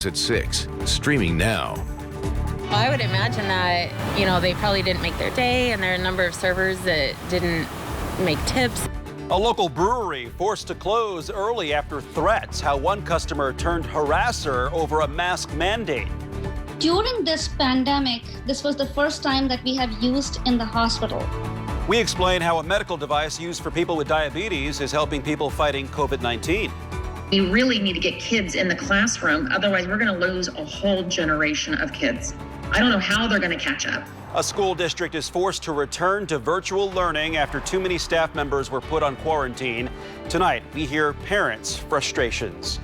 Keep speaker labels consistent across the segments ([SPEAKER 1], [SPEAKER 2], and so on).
[SPEAKER 1] at 6, streaming now.
[SPEAKER 2] I would imagine that, they probably didn't make their day, and there are a number of servers that didn't make tips.
[SPEAKER 3] A local brewery forced to close early after threats. How one customer turned harasser over a mask mandate.
[SPEAKER 4] During this pandemic, this was the first time that we have used in the hospital.
[SPEAKER 3] We explain how a medical device used for people with diabetes is helping people fighting COVID-19.
[SPEAKER 5] We really need to get kids in the classroom, otherwise we're going to lose a whole generation of kids. I don't know how they're going to catch up.
[SPEAKER 3] A school district is forced to return to virtual learning after too many staff members were put on quarantine. Tonight, we hear parents' frustrations.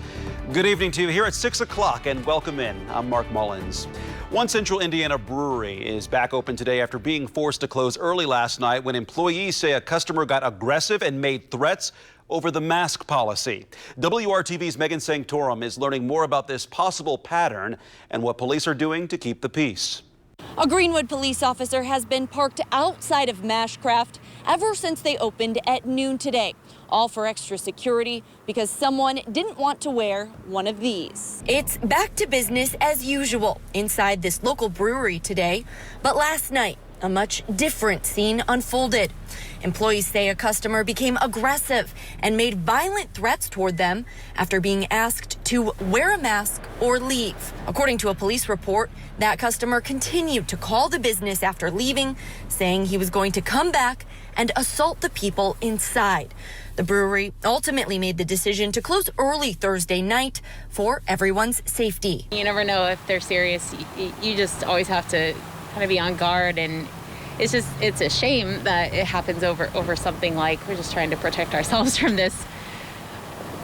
[SPEAKER 3] Good evening to you here at 6 o'clock and welcome in. I'm Mark Mullins. One Central Indiana brewery is back open today after being forced to close early last night when employees say a customer got aggressive and made threats over the mask policy. WRTV's Megan Sanctorum is learning more about this possible pattern and what police are doing to keep the peace.
[SPEAKER 6] A Greenwood police officer has been parked outside of Mashcraft ever since they opened at noon today, all for extra security because someone didn't want to wear one of these. It's back to business as usual inside this local brewery today, but last night a much different scene unfolded. Employees say a customer became aggressive and made violent threats toward them after being asked to wear a mask or leave. According to a police report, that customer continued to call the business after leaving, saying he was going to come back and assault the people inside. The brewery ultimately made the decision to close early Thursday night for everyone's safety.
[SPEAKER 2] You never know if they're serious. You just always have to kind of be on guard, and it's a shame that it happens over something like we're just trying to protect ourselves from this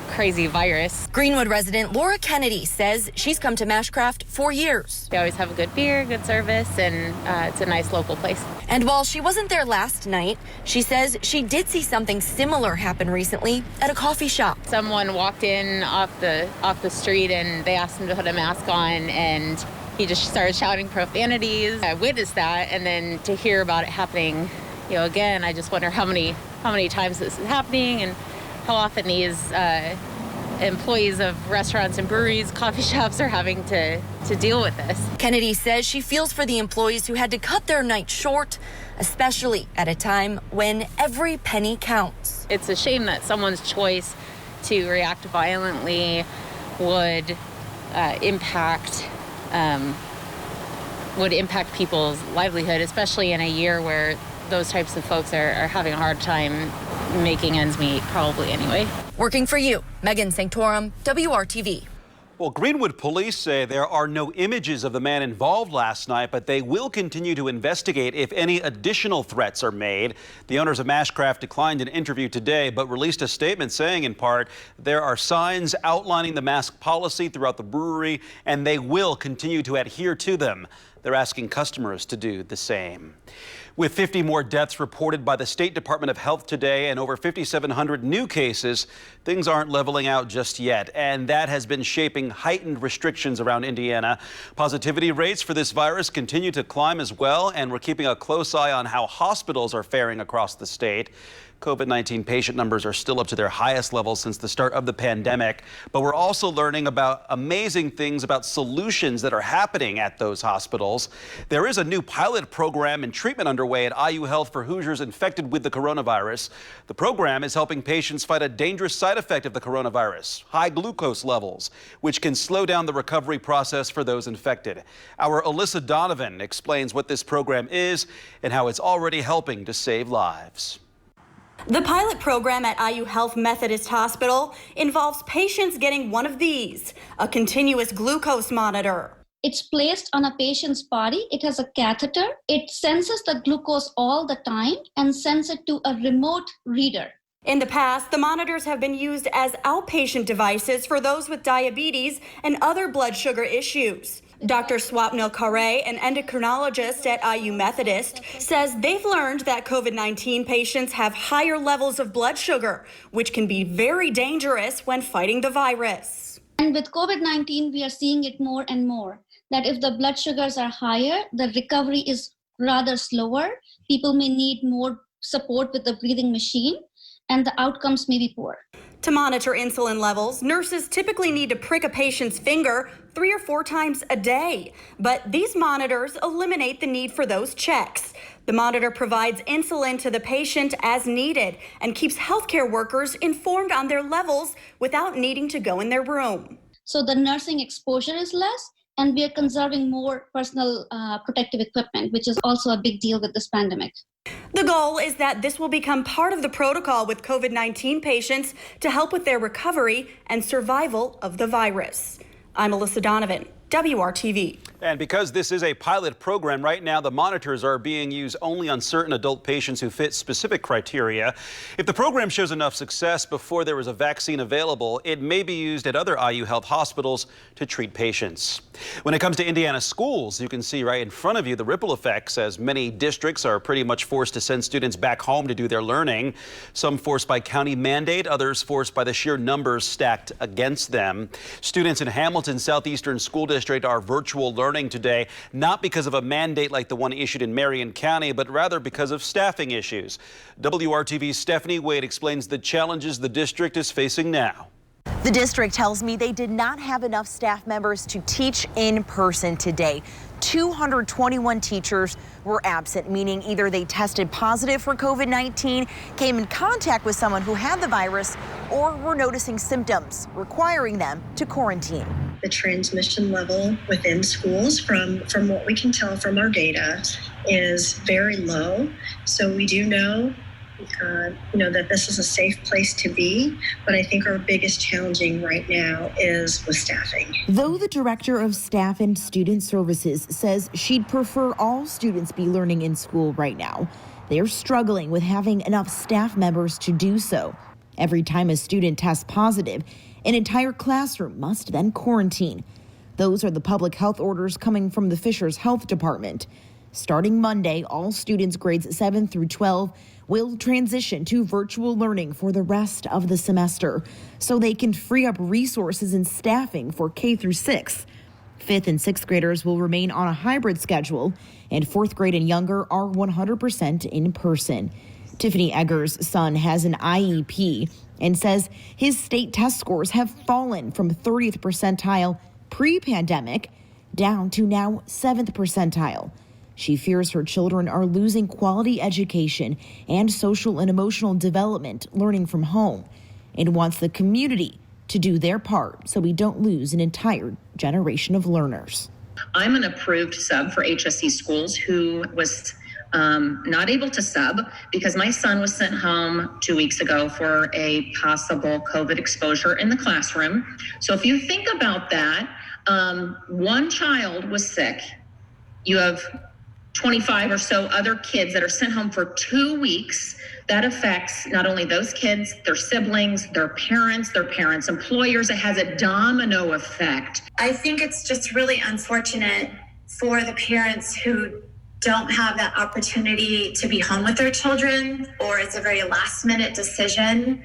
[SPEAKER 2] crazy virus.
[SPEAKER 6] Greenwood resident Laura Kennedy says she's come to Mashcraft for years.
[SPEAKER 2] They always have a good beer, good service, and it's a nice local place.
[SPEAKER 6] And while she wasn't there last night, she says she did see something similar happen recently at a coffee shop.
[SPEAKER 2] Someone walked in off the street and they asked him to put a mask on, and he just started shouting profanities. I witnessed that, and then to hear about it happening, again, I just wonder how many times this is happening and how often these employees of restaurants and breweries, coffee shops are having to deal with this.
[SPEAKER 6] Kennedy says she feels for the employees who had to cut their night short, especially at a time when every penny counts.
[SPEAKER 2] It's a shame that someone's choice to react violently would impact people's livelihood, especially in a year where those types of folks are having a hard time making ends meet, probably anyway.
[SPEAKER 6] Working for you, Megan Sanctorum, WRTV.
[SPEAKER 3] Well, Greenwood police say there are no images of the man involved last night, but they will continue to investigate if any additional threats are made. The owners of Mashcraft declined an interview today, but released a statement saying, in part, there are signs outlining the mask policy throughout the brewery, and they will continue to adhere to them. They're asking customers to do the same. With 50 more deaths reported by the State Department of Health today and over 5,700 new cases, things aren't leveling out just yet, and that has been shaping heightened restrictions around Indiana. Positivity rates for this virus continue to climb as well, and we're keeping a close eye on how hospitals are faring across the state. COVID-19 patient numbers are still up to their highest levels since the start of the pandemic, but we're also learning about amazing things about solutions that are happening at those hospitals. There is a new pilot program and treatment underway at IU Health for Hoosiers infected with the coronavirus. The program is helping patients fight a dangerous side effect of the coronavirus, high glucose levels, which can slow down the recovery process for those infected. Our Alyssa Donovan explains what this program is and how it's already helping to save lives.
[SPEAKER 7] The pilot program at IU Health Methodist Hospital involves patients getting one of these, a continuous glucose monitor.
[SPEAKER 4] It's placed on a patient's body. It has a catheter. It senses the glucose all the time and sends it to a remote reader.
[SPEAKER 7] In the past, the monitors have been used as outpatient devices for those with diabetes and other blood sugar issues. Dr. Swapnil Khare, an endocrinologist at IU Methodist, says they've learned that COVID-19 patients have higher levels of blood sugar, which can be very dangerous when fighting the virus.
[SPEAKER 4] And with COVID-19, we are seeing it more and more, that if the blood sugars are higher, the recovery is rather slower. People may need more support with the breathing machine, and the outcomes may be poor.
[SPEAKER 7] To monitor insulin levels, nurses typically need to prick a patient's finger 3 or 4 times a day, but these monitors eliminate the need for those checks. The monitor provides insulin to the patient as needed and keeps healthcare workers informed on their levels without needing to go in their room.
[SPEAKER 4] So the nursing exposure is less, and we are conserving more personal protective equipment, which is also a big deal with this pandemic.
[SPEAKER 7] The goal is that this will become part of the protocol with COVID-19 patients to help with their recovery and survival of the virus. I'm Alyssa Donovan, WRTV.
[SPEAKER 3] And because this is a pilot program right now, the monitors are being used only on certain adult patients who fit specific criteria. If the program shows enough success before there is a vaccine available, it may be used at other IU Health hospitals to treat patients. When it comes to Indiana schools, you can see right in front of you the ripple effects as many districts are pretty much forced to send students back home to do their learning. Some forced by county mandate, others forced by the sheer numbers stacked against them. Students in Hamilton's Southeastern School District are virtual learning today, not because of a mandate like the one issued in Marion County, but rather because of staffing issues. WRTV's Stephanie Wade explains the challenges the district is facing now.
[SPEAKER 8] The district tells me they did not have enough staff members to teach in person today. 221 teachers were absent, meaning either they tested positive for COVID-19, came in contact with someone who had the virus, or were noticing symptoms, requiring them to quarantine.
[SPEAKER 9] The transmission level within schools, from what we can tell from our data, is very low. So we do know that this is a safe place to be, but I think our biggest challenging right now is with staffing.
[SPEAKER 8] Though the director of staff and student services says she'd prefer all students be learning in school right now, they're struggling with having enough staff members to do so. Every time a student tests positive, an entire classroom must then quarantine. Those are the public health orders coming from the Fishers Health Department. Starting Monday, all students grades 7 through 12 will transition to virtual learning for the rest of the semester so they can free up resources and staffing for K through 6. 5th and 6th graders will remain on a hybrid schedule, and 4th grade and younger are 100% in person. Tiffany Eggers' son has an IEP and says his state test scores have fallen from 30th percentile pre-pandemic down to now 7th percentile. She fears her children are losing quality education and social and emotional development learning from home, and wants the community to do their part so we don't lose an entire generation of learners.
[SPEAKER 5] I'm an approved sub for HSC schools who was not able to sub because my son was sent home 2 weeks ago for a possible COVID exposure in the classroom. So if you think about that, one child was sick. You have 25 or so other kids that are sent home for 2 weeks. That affects not only those kids, their siblings, their parents' employers. It has a domino effect.
[SPEAKER 10] I think it's just really unfortunate for the parents who don't have that opportunity to be home with their children, or it's a very last minute decision.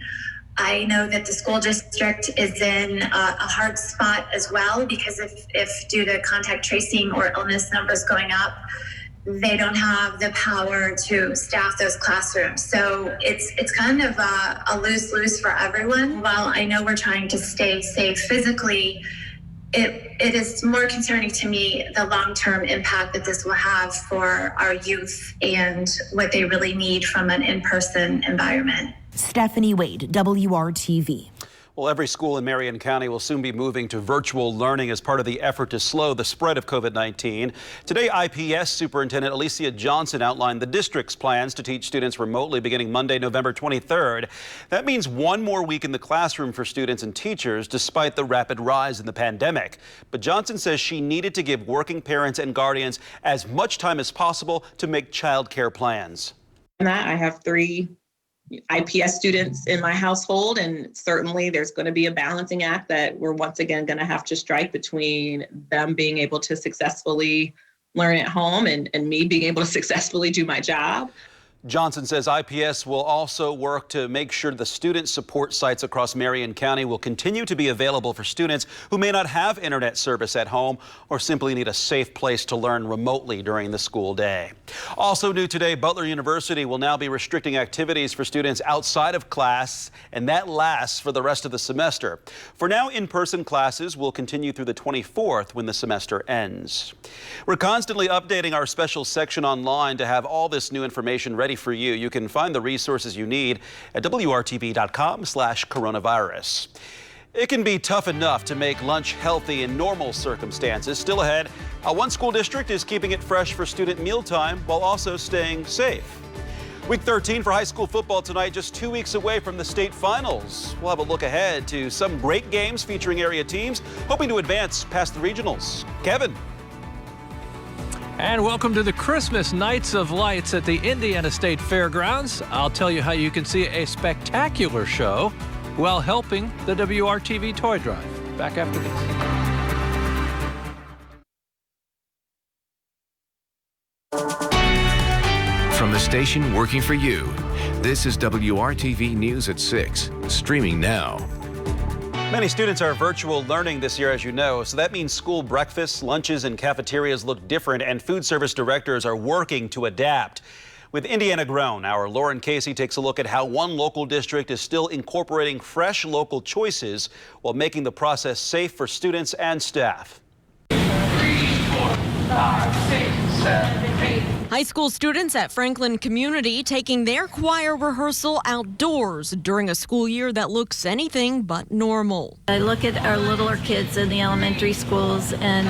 [SPEAKER 10] I know that the school district is in a hard spot as well, because if due to contact tracing or illness numbers going up, they don't have the power to staff those classrooms. So it's kind of a lose-lose for everyone. While I know we're trying to stay safe physically, it is more concerning to me the long-term impact that this will have for our youth and what they really need from an in-person environment.
[SPEAKER 8] Stephanie Wade, WRTV.
[SPEAKER 3] Well, every school in Marion County will soon be moving to virtual learning as part of the effort to slow the spread of COVID-19. Today, IPS Superintendent Alicia Johnson outlined the district's plans to teach students remotely beginning Monday, November 23rd. That means one more week in the classroom for students and teachers, despite the rapid rise in the pandemic. But Johnson says she needed to give working parents and guardians as much time as possible to make child care plans.
[SPEAKER 11] I have 3 IPS students in my household, and certainly there's going to be a balancing act that we're once again going to have to strike between them being able to successfully learn at home and me being able to successfully do my job.
[SPEAKER 3] Johnson says IPS will also work to make sure the student support sites across Marion County will continue to be available for students who may not have internet service at home or simply need a safe place to learn remotely during the school day. Also new today, Butler University will now be restricting activities for students outside of class, and that lasts for the rest of the semester. For now, in-person classes will continue through the 24th when the semester ends. We're constantly updating our special section online to have all this new information ready for you. You can find the resources you need at wrtv.com/coronavirus. It can be tough enough to make lunch healthy in normal circumstances. Still ahead, how one school district is keeping it fresh for student mealtime while also staying safe. Week 13 for high school football tonight, just 2 weeks away from the state finals. We'll have a look ahead to some great games featuring area teams hoping to advance past the regionals. Kevin.
[SPEAKER 12] And welcome to the Christmas Nights of Lights at the Indiana State Fairgrounds. I'll tell you how you can see a spectacular show while helping the Wrtv Toy Drive. Back after this.
[SPEAKER 1] From the station working for you, this is WRTV News at 6, streaming now.
[SPEAKER 3] Many students are virtual learning this year, as you know, so that means school breakfasts, lunches, and cafeterias look different, and food service directors are working to adapt. With Indiana Grown, our Lauren Casey takes a look at how one local district is still incorporating fresh local choices while making the process safe for students and staff.
[SPEAKER 13] 3, 4, 5, 6, 7, 8.
[SPEAKER 6] High school students at Franklin Community taking their choir rehearsal outdoors during a school year that looks anything but normal.
[SPEAKER 14] I look at our littler kids in the elementary schools and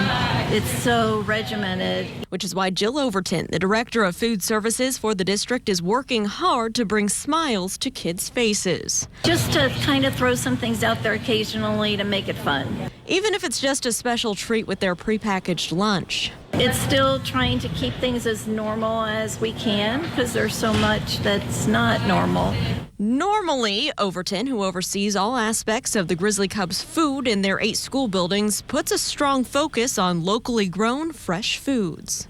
[SPEAKER 14] it's so regimented.
[SPEAKER 6] Which is why Jill Overton, the director of food services for the district, is working hard to bring smiles to kids' faces.
[SPEAKER 14] Just to kind of throw some things out there occasionally to make it fun.
[SPEAKER 6] Even if it's just a special treat with their prepackaged lunch.
[SPEAKER 14] It's still trying to keep things as normal as we can because there's so much that's not normal.
[SPEAKER 6] Normally, Overton, who oversees all aspects of the Grizzly Cubs' food in their 8 school buildings, puts a strong focus on locally grown fresh foods.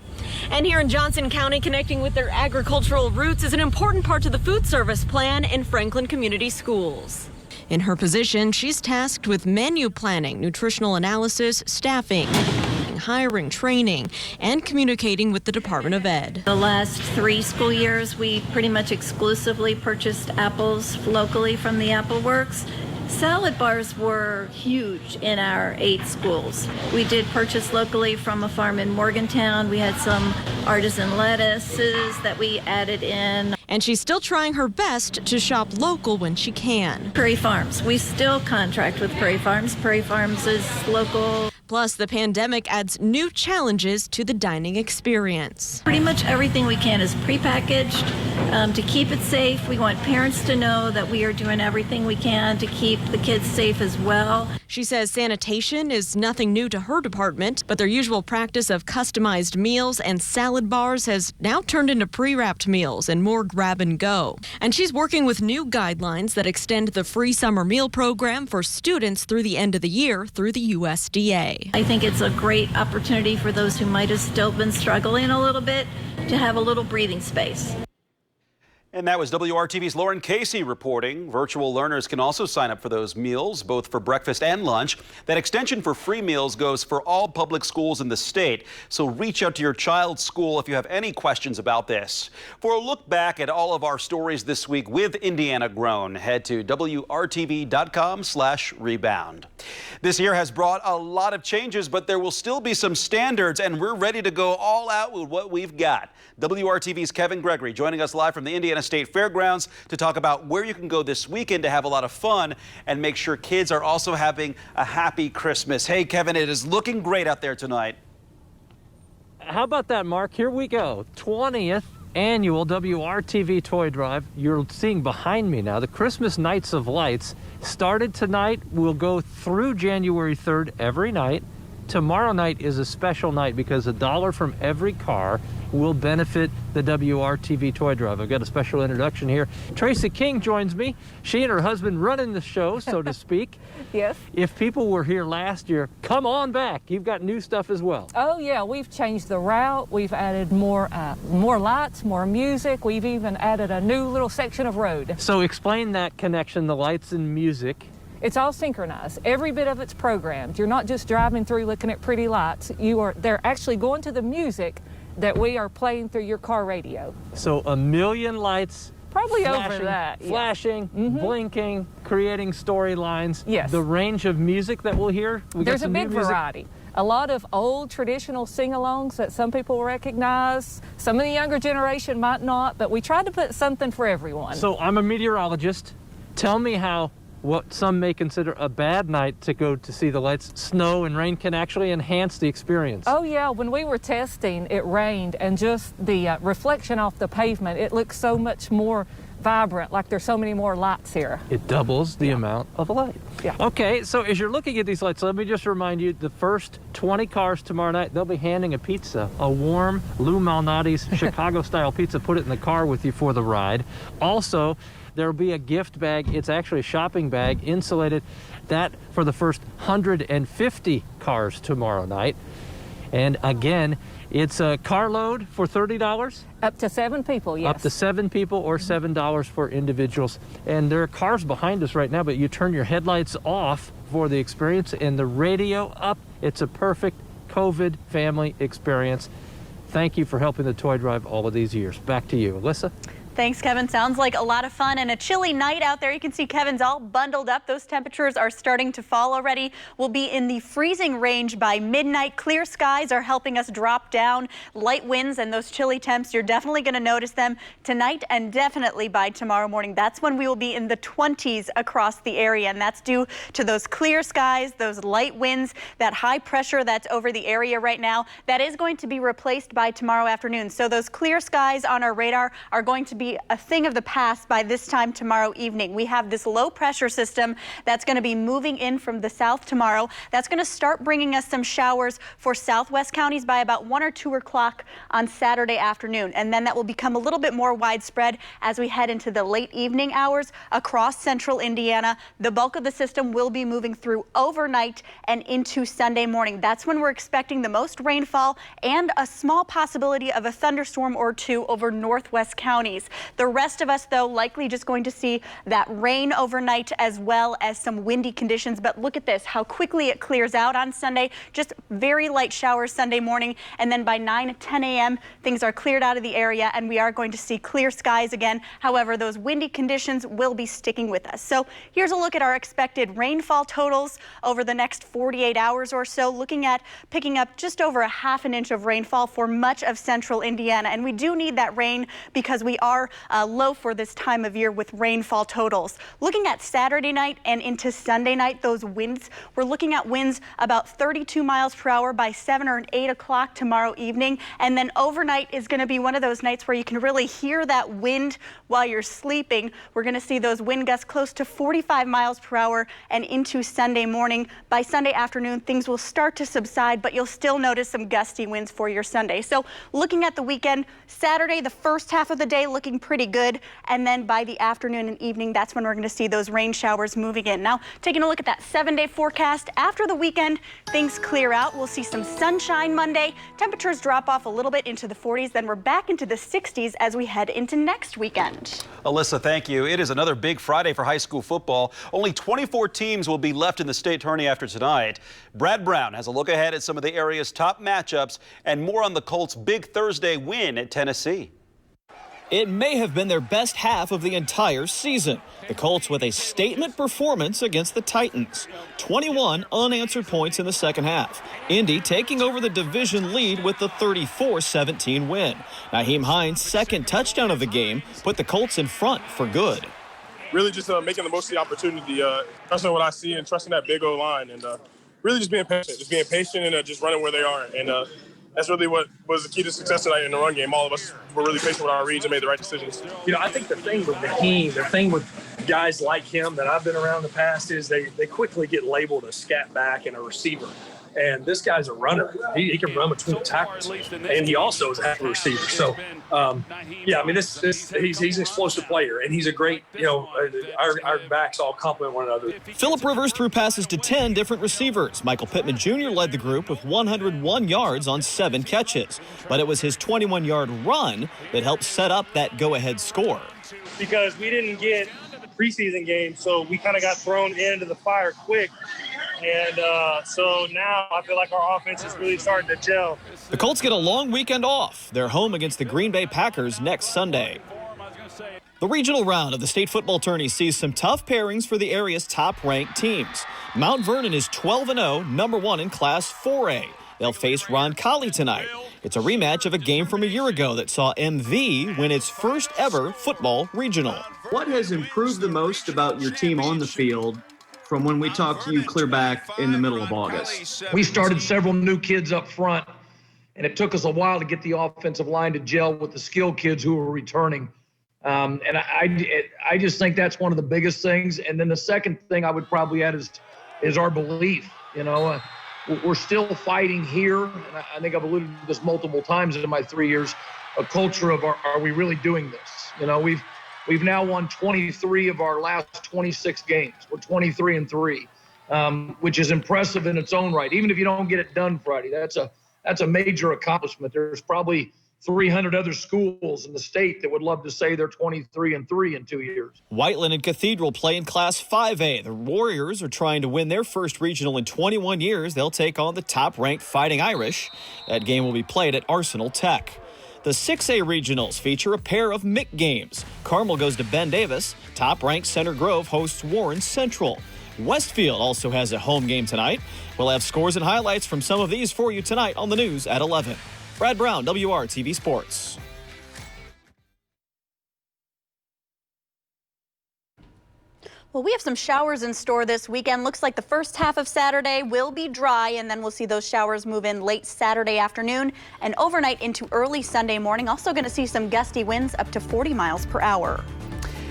[SPEAKER 6] And here in Johnson County, connecting with their agricultural roots is an important part to the food service plan in Franklin Community Schools. In her position, she's tasked with menu planning, nutritional analysis, staffing, hiring, training, and communicating with the Department of Ed.
[SPEAKER 14] The last 3 school years, we pretty much exclusively purchased apples locally from the Apple Works. Salad bars were huge in our 8 schools. We did purchase locally from a farm in Morgantown. We had some artisan lettuces that we added in.
[SPEAKER 6] And she's still trying her best to shop local when she can.
[SPEAKER 14] Prairie Farms. We still contract with Prairie Farms. Prairie Farms is local.
[SPEAKER 6] Plus, the pandemic adds new challenges to the dining experience.
[SPEAKER 14] Pretty much everything we can is prepackaged to keep it safe. We want parents to know that we are doing everything we can to keep the kids safe as well.
[SPEAKER 6] She says sanitation is nothing new to her department, but their usual practice of customized meals and salad bars has now turned into pre-wrapped meals and more grab and go. And she's working with new guidelines that extend the free summer meal program for students through the end of the year through the USDA.
[SPEAKER 14] I think it's a great opportunity for those who might have still been struggling a little bit to have a little breathing space.
[SPEAKER 3] And that was WRTV's Lauren Casey reporting. Virtual learners can also sign up for those meals, both for breakfast and lunch. That extension for free meals goes for all public schools in the state. So reach out to your child's school if you have any questions about this. For a look back at all of our stories this week with Indiana Grown, head to WRTV.com/rebound. This year has brought a lot of changes, but there will still be some standards, and we're ready to go all out with what we've got. WRTV's Kevin Gregory joining us live from the Indiana State Fairgrounds to talk about where you can go this weekend to have a lot of fun and make sure kids are also having a happy Christmas. Hey, Kevin, it is looking great out there tonight.
[SPEAKER 12] How about that, Mark? Here we go. 20th annual WRTV Toy Drive. You're seeing behind me now the Christmas Nights of Lights started tonight. We'll go through January 3rd every night. tomorrow night is a special night because $1 from every car will benefit the WRTV Toy Drive. I've got a special introduction here. Tracy King joins me. She and her husband running the show, so to speak.
[SPEAKER 15] Yes.
[SPEAKER 12] If people were here last year, come on back. You've got new stuff as well.
[SPEAKER 15] Oh yeah, we've changed the route. We've added more lights, more music. We've even added a new little section of road.
[SPEAKER 12] So explain that connection, the lights and music.
[SPEAKER 15] It's all synchronized. Every bit of it's programmed. You're not just driving through looking at pretty lights. They're actually going to the music that we are playing through your car radio.
[SPEAKER 12] So 1 million lights.
[SPEAKER 15] Probably
[SPEAKER 12] flashing,
[SPEAKER 15] over that. Yeah.
[SPEAKER 12] Flashing, blinking, creating storylines.
[SPEAKER 15] Yes.
[SPEAKER 12] The range of music that we'll hear.
[SPEAKER 15] There's a big variety. A lot of old traditional sing-alongs that some people recognize. Some of the younger generation might not, but we tried to put something for everyone.
[SPEAKER 12] So I'm a meteorologist. Tell me how what some may consider a bad night to go to see the lights, snow and rain can actually enhance the experience.
[SPEAKER 15] Oh yeah, when we were testing, it rained, and just the reflection off the pavement, it looks so much more vibrant, like there's so many more lights here.
[SPEAKER 12] It doubles the amount of light.
[SPEAKER 15] Yeah.
[SPEAKER 12] Okay, so as you're looking at these lights, let me just remind you, the first 20 cars tomorrow night, they'll be handing a pizza, a warm Lou Malnati's Chicago-style pizza. Put it in the car with you for the ride. Also, there'll be a gift bag. It's actually a shopping bag, insulated. That for the first 150 cars tomorrow night. And again, it's a carload for $30.
[SPEAKER 15] Up to 7 people, yes.
[SPEAKER 12] Up to 7 people, or $7 for individuals. And there are cars behind us right now, but you turn your headlights off for the experience and the radio up. It's a perfect COVID family experience. Thank you for helping the Toy Drive all of these years. Back to you, Alyssa.
[SPEAKER 6] Thanks, Kevin. Sounds like a lot of fun and a chilly night out there. You can see Kevin's all bundled up. Those temperatures are starting to fall already. We'll be in the freezing range by midnight. Clear skies are helping us drop down. Light winds and those chilly temps, you're definitely going to notice them tonight and definitely by tomorrow morning. That's when we will be in the 20s across the area, and that's due to those clear skies, those light winds, that high pressure that's over the area right now. That is going to be replaced by tomorrow afternoon. So those clear skies on our radar are going to be a thing of the past by this time tomorrow evening. We have this low pressure system that's going to be moving in from the south tomorrow. That's going to start bringing us some showers for southwest counties by about 1 or 2 o'clock on Saturday afternoon. And then that will become a little bit more widespread as we head into the late evening hours across central Indiana. The bulk of the system will be moving through overnight and into Sunday morning. That's when we're expecting the most rainfall and a small possibility of a thunderstorm or two over northwest counties. The rest of us, though, likely just going to see that rain overnight as well as some windy conditions. But look at this, how quickly it clears out on Sunday. Just very light showers Sunday morning. And then by 10 a.m., things are cleared out of the area and we are going to see clear skies again. However, those windy conditions will be sticking with us. So here's a look at our expected rainfall totals over the next 48 hours or so, looking at picking up just over a ½ an inch of rainfall for much of central Indiana. And we do need that rain because we are low for this time of year with rainfall totals. Looking at Saturday night and into Sunday night, those winds, we're looking at winds about 32 miles per hour by 7 or 8 o'clock tomorrow evening. And then overnight is going to be one of those nights where you can really hear that wind while you're sleeping. We're going to see those wind gusts close to 45 miles per hour and into Sunday morning. By Sunday afternoon, things will start to subside, but you'll still notice some gusty winds for your Sunday. So looking at the weekend, Saturday, the first half of the day looking pretty good. And then by the afternoon and evening, that's when we're going to see those rain showers moving in. Now, taking a look at that 7-day forecast, after the weekend, things clear out. We'll see some sunshine Monday. Temperatures drop off a little bit into the 40s. Then we're back into the 60s as we head into next weekend.
[SPEAKER 3] Alyssa, thank you. It is another big Friday for high school football. Only 24 teams will be left in the state tourney after tonight. Brad Brown has a look ahead at some of the area's top matchups and more on the Colts' big Thursday win at Tennessee.
[SPEAKER 16] It may have been their best half of the entire season. The Colts with a statement performance against the Titans. 21 unanswered points in the second half. Indy taking over the division lead with the 34-17 win. Nyheim Hines' second touchdown of the game put the Colts in front for good.
[SPEAKER 17] Really just making the most of the opportunity, trusting what I see and trusting that big O-line, and really just being patient and just running where they are. And that's really what was the key to success tonight in the run game. All of us were really patient with our reads and made the right decisions.
[SPEAKER 18] You know, I think the thing with Nyheim, the thing with guys like him that I've been around in the past is they quickly get labeled a scat back and a receiver. And this guy's a runner. He can run between the tackles, and he also is a heck of a receiver. So, yeah, I mean, he's an explosive player, and he's a great, our backs all complement one another.
[SPEAKER 16] Phillip Rivers threw passes to 10 different receivers. Michael Pittman Jr. led the group with 101 yards on 7 catches. But it was his 21-yard run that helped set up that go-ahead score.
[SPEAKER 19] Because we didn't get preseason games, so we kind of got thrown into the fire quick. And so now I feel like our offense is really starting to gel.
[SPEAKER 16] The Colts get a long weekend off. They're home against the Green Bay Packers next Sunday. The regional round of the state football tourney sees some tough pairings for the area's top-ranked teams. Mount Vernon is 12-0, number 1 in Class 4A. They'll face Roncalli tonight. It's a rematch of a game from a year ago that saw MV win its first ever football regional.
[SPEAKER 20] What has improved the most about your team on the field from when we talked to you clear back in the middle of August?
[SPEAKER 18] We started several new kids up front, and it took us a while to get the offensive line to gel with the skilled kids who were returning. And I just think that's one of the biggest things. And then the second thing I would probably add is our belief. We're still fighting here, and I think I've alluded to this multiple times in my 3 years, a culture of are we really doing this? We've now won 23 of our last 26 games. We're 23-3, which is impressive in its own right. Even if you don't get it done Friday, that's a major accomplishment. There's probably 300 other schools in the state that would love to say they're 23-3 in 2 years.
[SPEAKER 16] Whiteland and Cathedral play in Class 5A. The Warriors are trying to win their first regional in 21 years. They'll take on the top-ranked Fighting Irish. That game will be played at Arsenal Tech. The 6A regionals feature a pair of MIC games. Carmel goes to Ben Davis. Top-ranked Center Grove hosts Warren Central. Westfield also has a home game tonight. We'll have scores and highlights from some of these for you tonight on the news at 11. Brad Brown, WRTV Sports.
[SPEAKER 7] Well, we have some showers in store this weekend. Looks like the first half of Saturday will be dry, and then we'll see those showers move in late Saturday afternoon and overnight into early Sunday morning. Also going to see some gusty winds up to 40 miles per hour.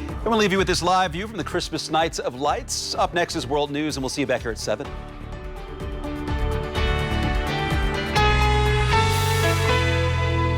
[SPEAKER 3] And we'll leave you with this live view from the Christmas Nights of Lights. Up next is World News, and we'll see you back here at 7.